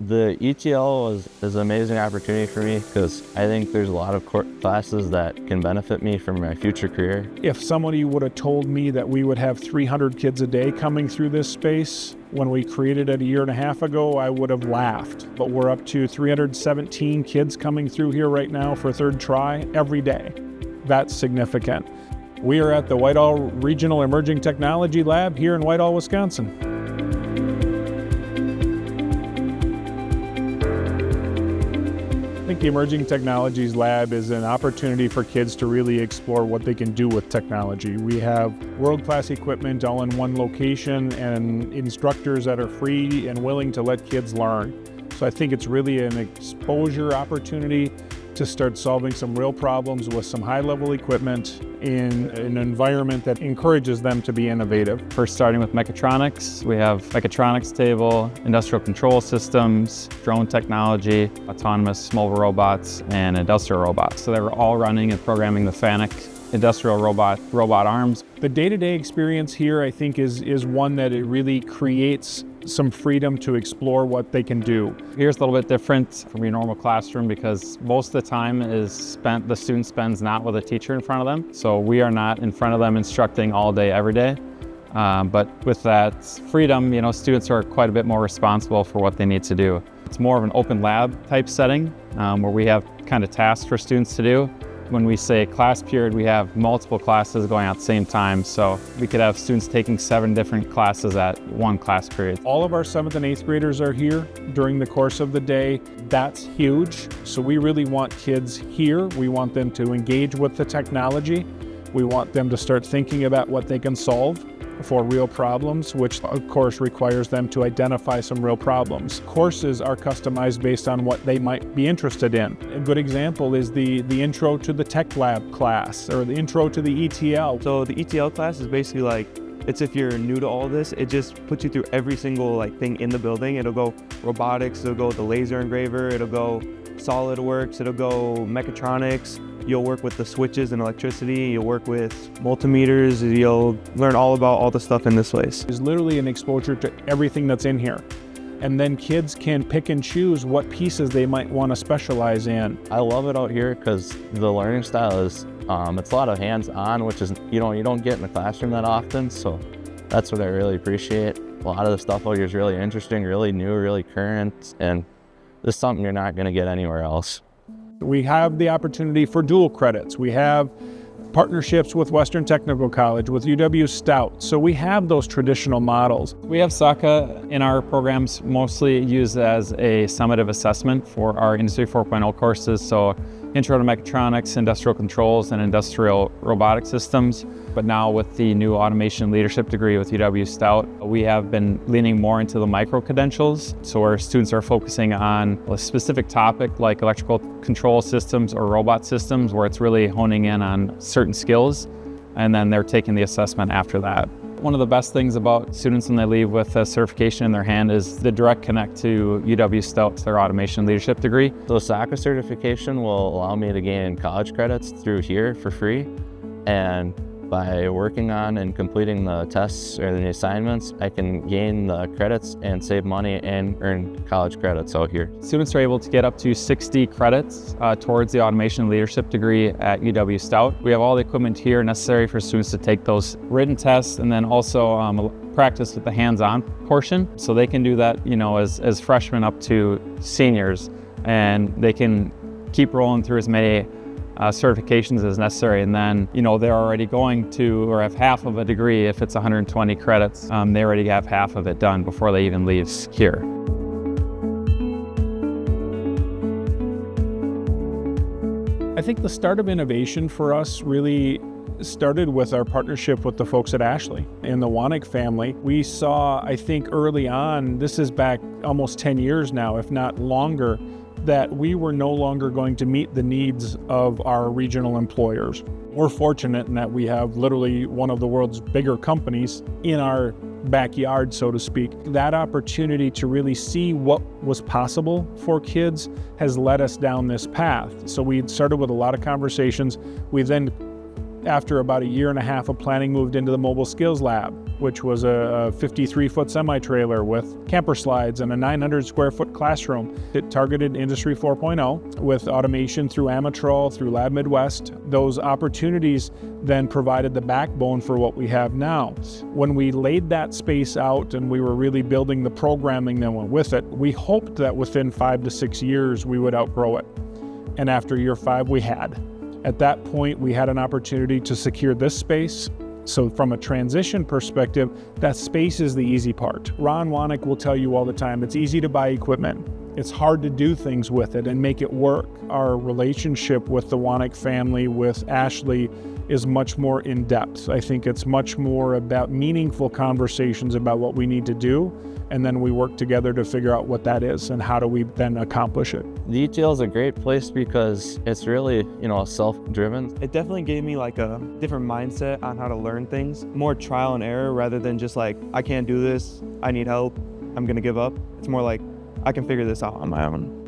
The ETL is an amazing opportunity for me because I think there's a lot of classes that can benefit me for my future career. If somebody would have told me that we would have 300 kids a day coming through this space when we created it a year and a half ago, I would have laughed. But we're up to 317 kids coming through here right now for third try every day. That's significant. We are at the Whitehall Regional Emerging Technology Lab here in Whitehall, Wisconsin. I think the Emerging Technologies Lab is an opportunity for kids to really explore what they can do with technology. We have world-class equipment all in one location and instructors that are free and willing to let kids learn. So I think it's really an exposure opportunity to start solving some real problems with some high-level equipment in an environment that encourages them to be innovative. First, starting with mechatronics, we have mechatronics table, industrial control systems, drone technology, autonomous mobile robots, and industrial robots. So they were all running and programming the FANUC industrial robot arms. The day-to-day experience here, I think, is one that it really creates some freedom to explore what they can do. Here's a little bit different from your normal classroom because most of the time the student spends not with a teacher in front of them. So we are not in front of them instructing all day, every day. But with that freedom, students are quite a bit more responsible for what they need to do. It's more of an open lab type setting where we have kind of tasks for students to do. When we say class period, we have multiple classes going on at the same time. So we could have students taking 7 different classes at one class period. All of our 7th and 8th graders are here during the course of the day. That's huge. So we really want kids here. We want them to engage with the technology. We want them to start thinking about what they can solve for real problems, which of course requires them to identify some real problems. Courses are customized based on what they might be interested in. A good example is the intro to the tech lab class or the intro to the ETL. So the ETL class is basically like, it's if you're new to all this, it just puts you through every single thing in the building. It'll go robotics, it'll go the laser engraver, it'll go SolidWorks, it'll go mechatronics. You'll work with the switches and electricity, you'll work with multimeters, you'll learn all about all the stuff in this place. There's literally an exposure to everything that's in here. And then kids can pick and choose what pieces they might want to specialize in. I love it out here because the learning style is, it's a lot of hands-on, which is, you don't get in the classroom that often. So that's what I really appreciate. A lot of the stuff out here is really interesting, really new, really current, and this is something you're not going to get anywhere else. We have the opportunity for dual credits. We have partnerships with Western Technical College, with UW Stout. So we have those traditional models. We have SACA in our programs mostly used as a summative assessment for our Industry 4.0 courses. So Intro to Mechatronics, Industrial Controls, and Industrial Robotic Systems. But now with the new Automation Leadership degree with UW Stout, we have been leaning more into the micro-credentials. So where students are focusing on a specific topic like electrical control systems or robot systems, where it's really honing in on certain skills, and then they're taking the assessment after that. One of the best things about students when they leave with a certification in their hand is the direct connect to UW Stout, their Automation Leadership degree. So SACA certification will allow me to gain college credits through here for free. And by working on and completing the tests or the assignments, I can gain the credits and save money and earn college credits out here. Students are able to get up to 60 credits towards the Automation Leadership degree at UW Stout. We have all the equipment here necessary for students to take those written tests and then also practice with the hands-on portion. So they can do that, as freshmen up to seniors, and they can keep rolling through as many certifications as necessary, and then they're already going to or have half of a degree. If it's 120 credits, they already have half of it done before they even leave here. I think the start of innovation for us really started with our partnership with the folks at Ashley and the Wanek family. We saw, I think early on, this is back almost 10 years now, if not longer, that we were no longer going to meet the needs of our regional employers. We're fortunate in that we have literally one of the world's bigger companies in our backyard, so to speak. That opportunity to really see what was possible for kids has led us down this path. So we started with a lot of conversations. We then After about a year and a half of planning, moved into the mobile skills lab, which was a 53-foot semi-trailer with camper slides and a 900 square foot classroom. It targeted Industry 4.0 with automation through Amatrol, through Lab Midwest. Those opportunities then provided the backbone for what we have now. When we laid that space out and we were really building the programming that went with it, we hoped that within 5 to 6 years we would outgrow it. And after year 5, we had. At that point, we had an opportunity to secure this space. So from a transition perspective, that space is the easy part. Ron Wanek will tell you all the time, it's easy to buy equipment. It's hard to do things with it and make it work. Our relationship with the Wanek family, with Ashley, is much more in depth. I think it's much more about meaningful conversations about what we need to do, and then we work together to figure out what that is and how do we then accomplish it. Detail is a great place because it's really, self-driven. It definitely gave me like a different mindset on how to learn things, more trial and error rather than just like, I can't do this, I need help, I'm gonna give up. It's more like, I can figure this out on my own.